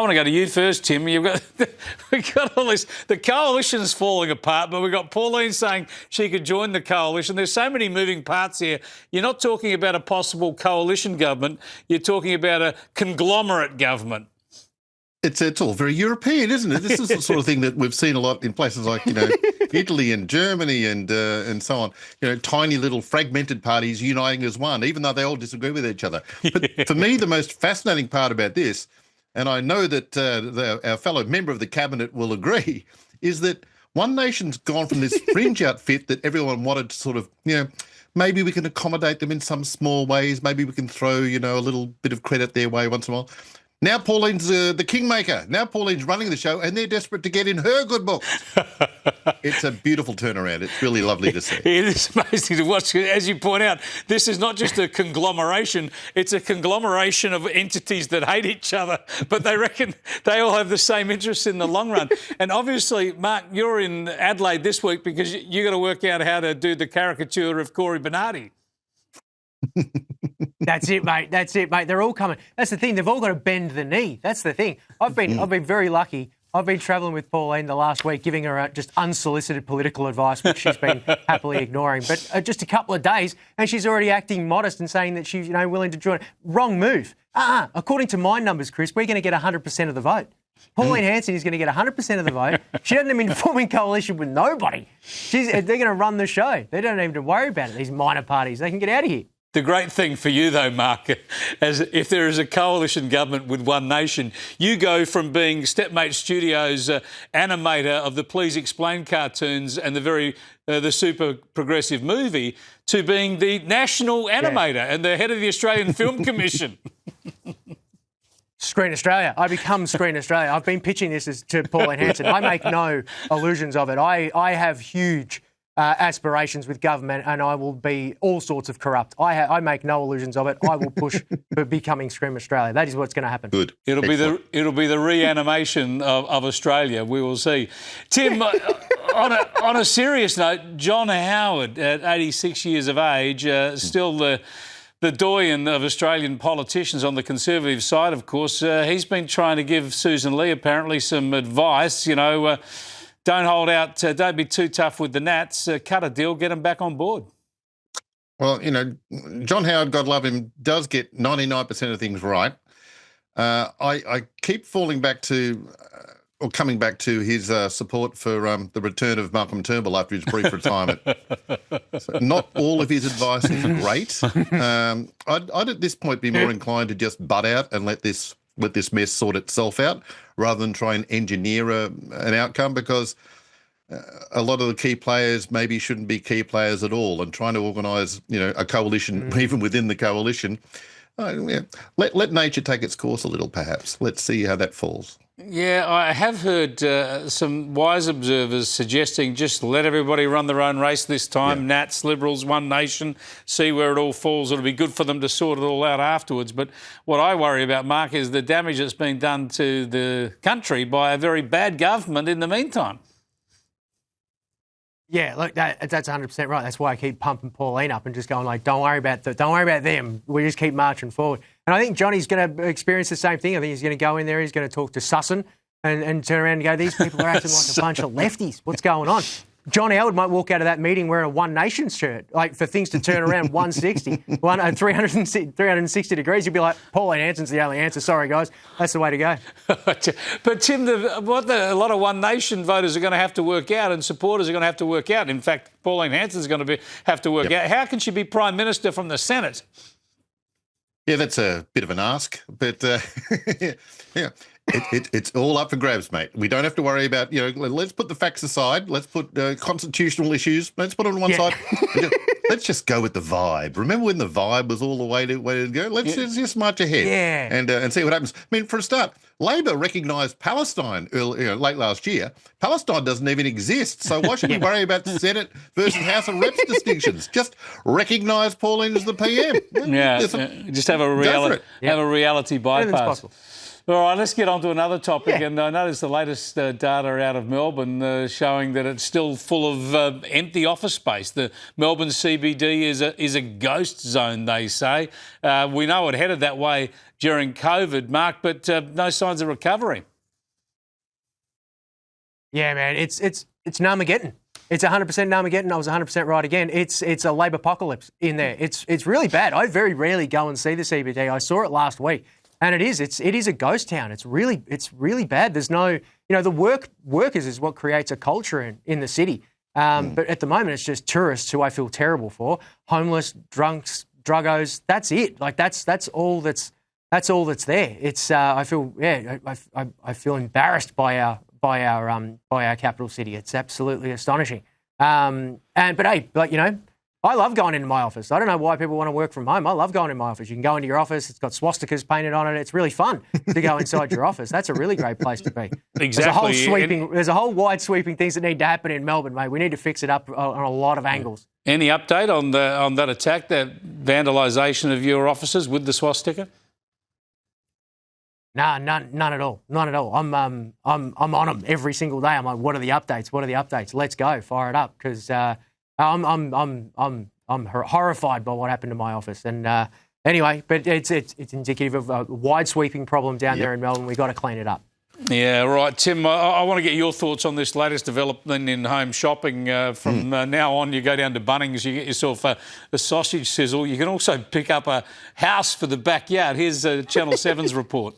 I want to go to you first, Tim. We've got all this. The coalition's falling apart, but we've got Pauline saying she could join the coalition. There's so many moving parts here. You're not talking about a possible coalition government. You're talking about a conglomerate government. It's all very European, isn't it? This is the sort of thing that we've seen a lot in places like, Italy and Germany and so on. Tiny little fragmented parties uniting as one, even though they all disagree with each other. But for me, the most fascinating part about this, and I know that our fellow member of the cabinet will agree, is that One Nation's gone from this fringe outfit that everyone wanted to sort of, maybe we can accommodate them in some small ways. Maybe we can throw, a little bit of credit their way once in a while. Now Pauline's the kingmaker. Now Pauline's running the show and they're desperate to get in her good books. It's a beautiful turnaround. It's really lovely to see. It is amazing to watch. As you point out, this is not just a conglomeration. It's a conglomeration of entities that hate each other, but they reckon they all have the same interests in the long run. And obviously, Mark, you're in Adelaide this week because you got to work out how to do the caricature of Corey Bernardi. That's it, mate. That's it, mate. They're all coming. That's the thing. They've all got to bend the knee. That's the thing. I've been very lucky. I've been travelling with Pauline the last week, giving her just unsolicited political advice, which she's been happily ignoring. But just a couple of days, and she's already acting modest and saying that she's willing to join. Wrong move. According to my numbers, Chris, we're going to get 100% of the vote. Pauline Hanson is going to get 100% of the vote. She hasn't been forming coalition with nobody. They're going to run the show. They don't even worry about it, these minor parties. They can get out of here. The great thing for you, though, Mark, as if there is a coalition government with One Nation, you go from being Stepmates Studios animator of the Please Explain cartoons and the super progressive movie to being the national animator and the head of the Australian Film Commission. Screen Australia. I become Screen Australia. I've been pitching this to Pauline Hanson. I make no illusions of it. I have huge aspirations with government, and I will be all sorts of corrupt. I make no illusions of it. I will push for becoming Scream Australia. That is what's going to happen. Good. It'll be the reanimation of Australia. We will see. Tim, on a serious note, John Howard, at 86 years of age, still the doyen of Australian politicians on the Conservative side, of course. He's been trying to give Susan Lee apparently some advice. Don't hold out. Don't be too tough with the Nats. Cut a deal. Get them back on board. Well, John Howard, God love him, does get 99% of things right. I keep falling back to, or coming back to his support for the return of Malcolm Turnbull after his brief retirement. So not all of his advice is great. I'd at this point be more inclined to just butt out and let this mess sort itself out rather than try and engineer an outcome, because a lot of the key players maybe shouldn't be key players at all, and trying to organise, a coalition, even within the coalition. Let nature take its course a little, perhaps. Let's see how that falls. Yeah, I have heard some wise observers suggesting just let everybody run their own race this time. Yeah. Nats, Liberals, One Nation, see where it all falls. It'll be good for them to sort it all out afterwards. But what I worry about, Mark, is the damage that's been done to the country by a very bad government in the meantime. Yeah, look, that's 100% right. That's why I keep pumping Pauline up and just going like, don't worry about them. We just keep marching forward. And I think Johnny's going to experience the same thing. I think he's going to go in there, he's going to talk to Sussan and turn around and go, these people are acting like a bunch of lefties. What's going on? John Howard might walk out of that meeting wearing a One Nation shirt, like for things to turn around 360 degrees. You'd be like, Pauline Hanson's the only answer. Sorry, guys. That's the way to go. But, Tim, a lot of One Nation voters are going to have to work out and supporters are going to have to work out. In fact, Pauline Hanson's going to have to work out. How can she be Prime Minister from the Senate? Yeah, that's a bit of an ask, but yeah. It's all up for grabs, mate. We don't have to worry about, let's put the facts aside. Let's put constitutional issues. Let's put it on one side. Let's just go with the vibe. Remember when the vibe was all the way to go? Let's just march ahead and see what happens. I mean, for a start, Labor recognised Palestine late last year. Palestine doesn't even exist, so why should we worry about Senate versus House of Reps distinctions? Just recognise Pauline as the PM. Just have a reality bypass. All right, let's get on to another topic. Yeah. And I noticed the latest data out of Melbourne showing that it's still full of empty office space. The Melbourne CBD is a ghost zone, they say. We know it headed that way during COVID, Mark, but no signs of recovery. Yeah, man, it's Narmageddon. It's 100% Narmageddon. I was 100% right again. It's a Labor apocalypse in there. It's really bad. I very rarely go and see the CBD. I saw it last week, and it is a ghost town. It's really bad. There's no, the workers is what creates a culture in the city. But at the moment, it's just tourists who I feel terrible for. Homeless, drunks, druggos. That's it. Like that's all that's there. It's I feel embarrassed by our capital city. It's absolutely astonishing. But hey, I love going into my office. I don't know why people want to work from home. I love going in my office. You can go into your office. It's got swastikas painted on it. It's really fun to go inside your office. That's a really great place to be. Exactly. There's a whole wide sweeping things that need to happen in Melbourne, mate. We need to fix it up on a lot of angles. Any update on that attack, that vandalisation of your offices with the swastika? Nah, none at all. None at all. I'm on them every single day. I'm like, what are the updates? What are the updates? Let's go, fire it up, because I'm horrified by what happened to my office. And anyway, but it's indicative of a wide sweeping problem down there in Melbourne. We've got to clean it up. Yeah, right. Tim, I want to get your thoughts on this latest development in home shopping. From now on, you go down to Bunnings, you get yourself a sausage sizzle. You can also pick up a house for the backyard. Here's Channel 7's report.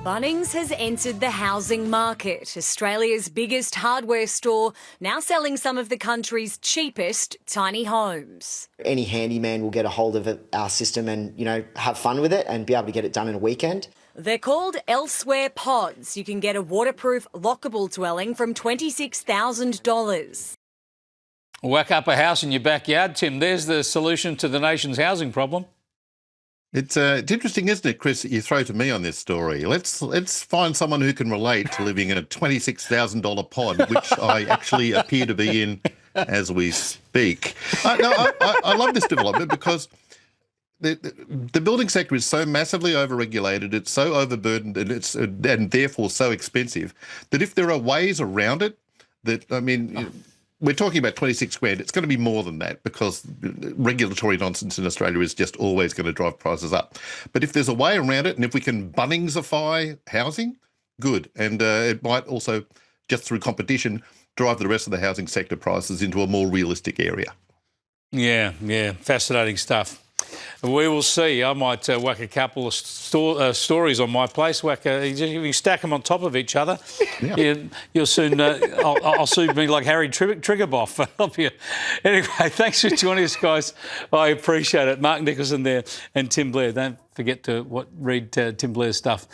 Bunnings has entered the housing market, Australia's biggest hardware store, now selling some of the country's cheapest tiny homes. Any handyman will get a hold of our system and, have fun with it and be able to get it done in a weekend. They're called Elsewhere Pods. You can get a waterproof, lockable dwelling from $26,000. Whack up a house in your backyard, Tim. There's the solution to the nation's housing problem. It's interesting, isn't it, Chris, that you throw to me on this story. Let's find someone who can relate to living in a $26,000 pod, which I actually appear to be in as we speak. I love this development because the building sector is so massively overregulated, it's so overburdened, and therefore so expensive that if there are ways around it, we're talking about 26 grand. It's going to be more than that because regulatory nonsense in Australia is just always going to drive prices up. But if there's a way around it, and if we can Bunningsify housing, good. And it might also, just through competition, drive the rest of the housing sector prices into a more realistic area. Yeah, fascinating stuff. We will see. I might whack a couple of stories on my place. You stack them on top of each other. Yeah. You'll soon. I'll soon be like Harry Triggerboff. Anyway, thanks for joining us, guys. I appreciate it. Mark Nicholson there and Tim Blair. Don't forget to read Tim Blair's stuff.